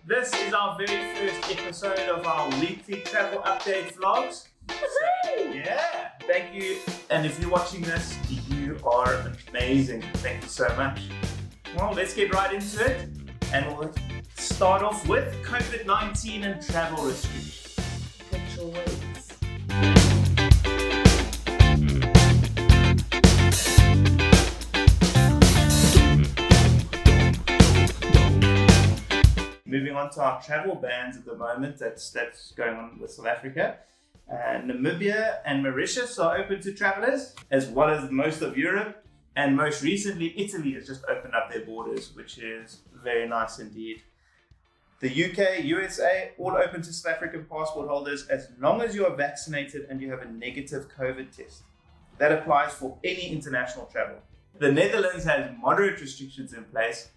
This is our very first episode of our weekly travel update vlogs. So, yeah, thank you. And if you're watching this, you are amazing. Thank you so much. Well, let's get right into it. And we'll start off with COVID-19 and travel restrictions. Potential waves. Moving on to our travel bans at the moment, that's going on with South Africa. Namibia and Mauritius are open to travelers, as well as most of Europe. And most recently, Italy has just opened up their borders, which is very nice indeed. The UK, USA, all open to South African passport holders as long as you are vaccinated and you have a negative COVID test. That applies for any international travel. The Netherlands has moderate restrictions in place,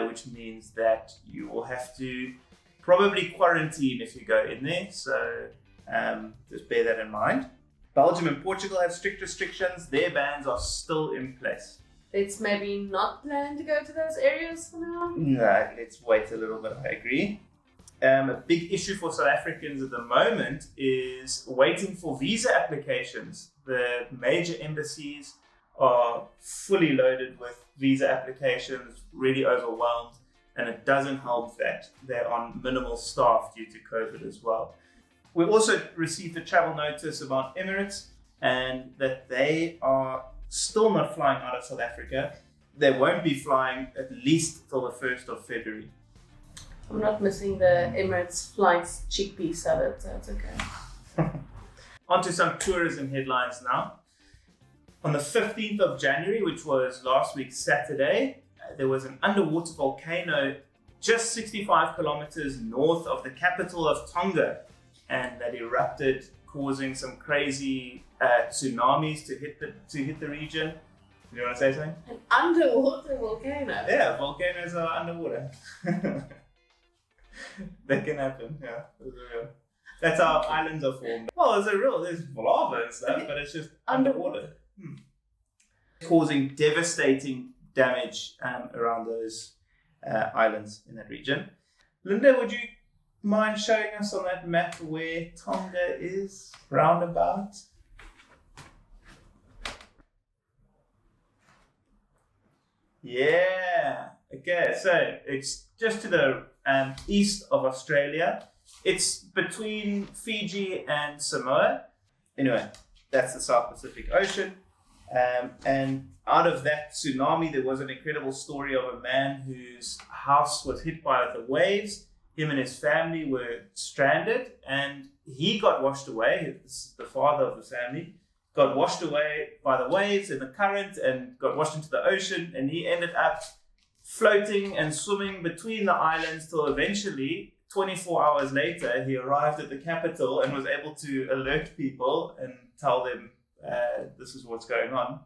which means that you will have to probably quarantine if you go in there, so just bear that in mind. Belgium and Portugal have strict restrictions. Their bans are still in place. It's maybe not planned to go to those areas for now? No, let's wait a little bit, I agree. A big issue for South Africans at the moment is waiting for visa applications. The major embassies are fully loaded with visa applications, really overwhelmed, and it doesn't help that they're on minimal staff due to COVID as well. We also received a travel notice about Emirates and that they are still not flying out of South Africa. They won't be flying at least till the 1st of February. I'm not missing the Emirates flights chickpea salad, so it's okay. On to some tourism headlines now. On the 15th of January, which was last week Saturday, there was an underwater volcano just 65 kilometers north of the capital of Tonga, and that erupted, causing some crazy tsunamis to hit the region. Do you want to say something? An underwater volcano? Yeah, volcanoes are underwater. That can happen, yeah. That's how islands are formed. Well, there's lava and stuff, but it's just underwater. Causing devastating damage around those islands in that region. Linda, would you mind showing us on that map where Tonga is roundabout? Yeah. Okay, so it's just to the east of Australia. It's between Fiji and Samoa. Anyway, that's the South Pacific Ocean. And out of that tsunami, there was an incredible story of a man whose house was hit by the waves. Him and his family were stranded, and he got washed away. The father of the family got washed away by the waves and the current and got washed into the ocean, and he ended up floating and swimming between the islands till eventually, 24 hours later, he arrived at the capital and was able to alert people and tell them this is what's going on.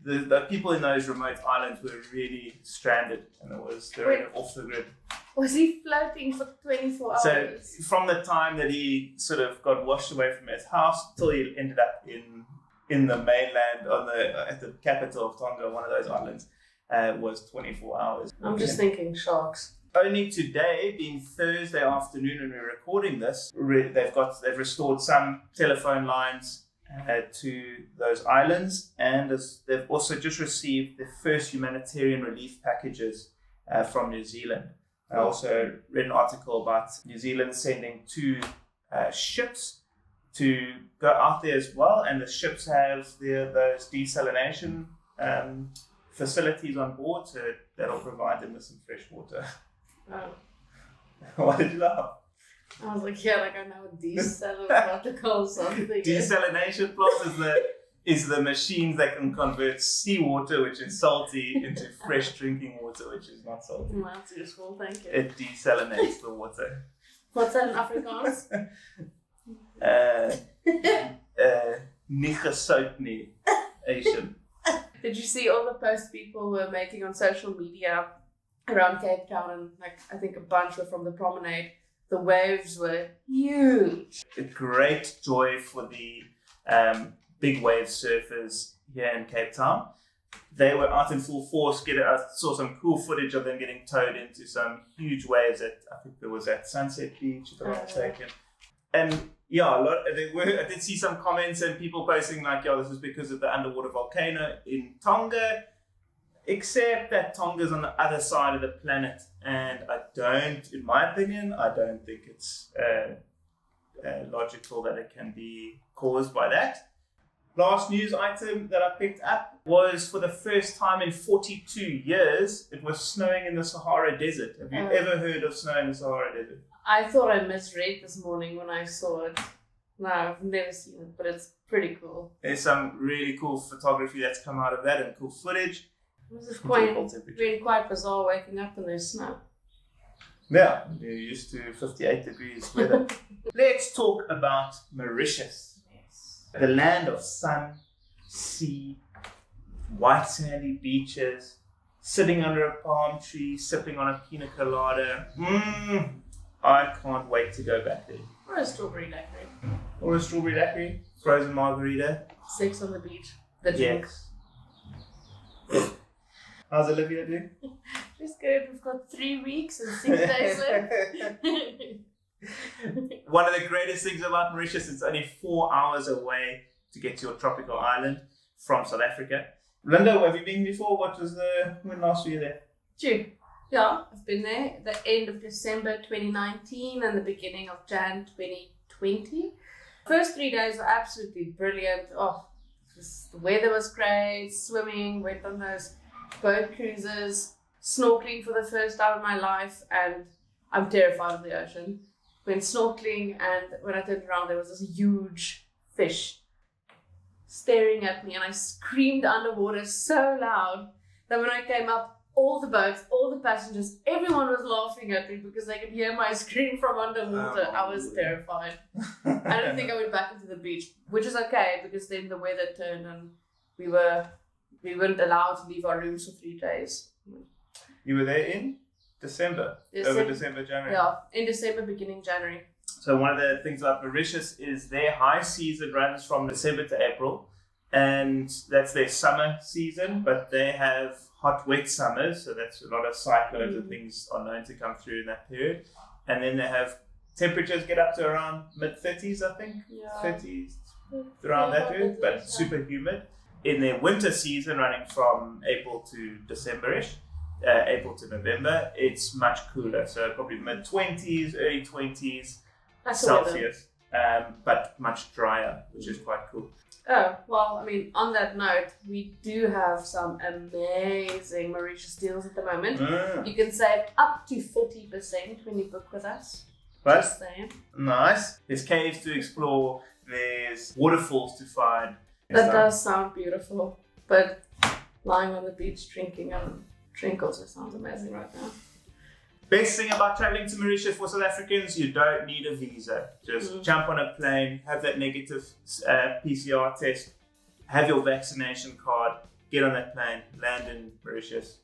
The people in those remote islands were really stranded, and they're off the grid. Was he floating for 24 hours? So from the time that he sort of got washed away from his house till he ended up in the mainland at the capital of Tonga, one of those islands, was 24 hours. I'm just thinking sharks. Only today, being Thursday afternoon when we're recording this, they've restored some telephone lines to those islands, and they've also just received the first humanitarian relief packages from New Zealand. I also read an article about New Zealand sending 2 ships to go out there as well, and the ships have those desalination facilities on board, so that'll provide them with some fresh water. Oh. Why did you laugh? I was like, yeah, like I know desalination something. Desalination plant is the machines that can convert seawater, which is salty, into fresh drinking water, which is not salty. That's useful, thank you. It desalinates the water. What's that in Afrikaans? Asian. Did you see all the posts people were making on social media around Cape Town? And I think a bunch were from the promenade. The waves were huge. A great joy for the big wave surfers here in Cape Town. They were out in full force. I saw some cool footage of them getting towed into some huge waves I think there was at Sunset Beach, if I'm not mistaken. And yeah, I did see some comments and people posting like, this is because of the underwater volcano in Tonga, except that Tonga's on the other side of the planet. And in my opinion, I don't think it's logical that it can be caused by that. Last news item that I picked up was for the first time in 42 years, it was snowing in the Sahara Desert. Have you ever heard of snow in the Sahara Desert? I thought I misread this morning when I saw it. No, I've never seen it, but it's pretty cool. There's some really cool photography that's come out of that and cool footage. It was really quite bizarre waking up and there's snow. Yeah, you're used to 58 degrees weather. Let's talk about Mauritius. The land of sun, sea, white sandy beaches, sitting under a palm tree, sipping on a pina colada. I can't wait to go back there. Or a strawberry daiquiri. Or a strawberry daiquiri, frozen margarita. Sex on the beach. The drink. Yes. How's Olivia doing? She's good. We've got 3 weeks and 6 days left. One of the greatest things about Mauritius, it's only 4 hours away to get to your tropical island from South Africa. Linda, have you been before? When last were you there? June. Yeah, I've been there at the end of December 2019 and the beginning of Jan 2020. First 3 days were absolutely brilliant. The weather was great, swimming, went on those boat cruises, snorkeling for the first time in my life, and I'm terrified of the ocean. Went snorkeling, and when I turned around, there was this huge fish staring at me, and I screamed underwater so loud that when I came up, all the boats, all the passengers, everyone was laughing at me because they could hear my scream from underwater. I was terrified. I don't think I went back into the beach, which is okay because then the weather turned and we weren't allowed to leave our rooms for 3 days. You were there in December? Over December, January? Yeah, in December, beginning January. So one of the things about Mauritius is their high season runs from December to April, and that's their summer season, but they have hot, wet summers, so that's a lot of cyclones and things are known to come through in that period. And then they have temperatures get up to around mid-30s, I think, 30s, around that period, but super humid. In their winter season, running from April to December-ish, April to November, it's much cooler, so probably mid-20s, early 20s Celsius, but much drier, which is quite cool. Oh, well, I mean, on that note, we do have some amazing Mauritius deals at the moment. You can save up to 40% when you book with us. But, just saying. Nice. There's caves to explore, there's waterfalls to find. That does sound beautiful, but lying on the beach drinking a drink also sounds amazing right now. Best thing about traveling to Mauritius for South Africans, you don't need a visa. Just jump on a plane, have that negative PCR test, have your vaccination card, get on that plane, land in Mauritius,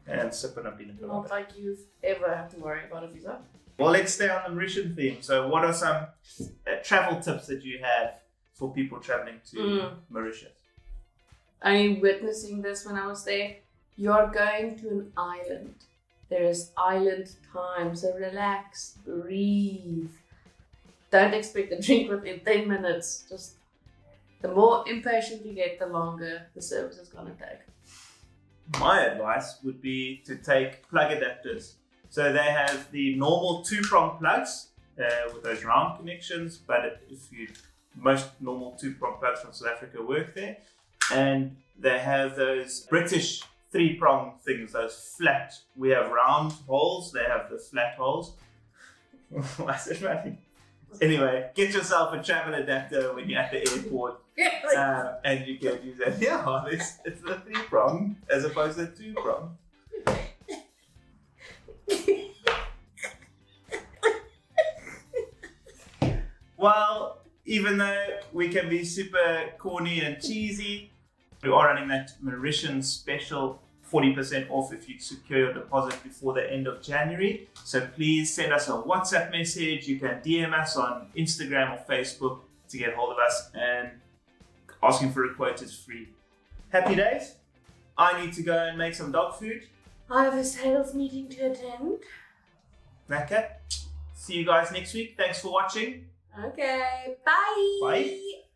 and sip on a pina colada. Not like you've ever had to worry about a visa. Well, let's stay on the Mauritian theme. So what are some travel tips that you have for people traveling to Mauritius? I mean, witnessing this when I was there, you're going to an island. There is island time, so relax, breathe. Don't expect a drink within 10 minutes. Just the more impatient you get, the longer the service is going to take. My advice would be to take plug adapters. So they have the normal 2-prong plugs with those round connections, but most normal 2-prong plugs from South Africa work there. And they have those British 3-prong things, those flat. We have round holes, they have the flat holes. Why is it running? Anyway, get yourself a travel adapter when you're at the airport and you can use that. Yeah, it's the 3-prong as opposed to 2-prong. Well, even though we can be super corny and cheesy, we are running that Mauritian special 40% off if you secure your deposit before the end of January. So please send us a WhatsApp message. You can DM us on Instagram or Facebook to get hold of us, and asking for a quote is free. Happy days? I need to go and make some dog food. I have a sales meeting to attend. Okay. See you guys next week. Thanks for watching. Okay, bye. Bye.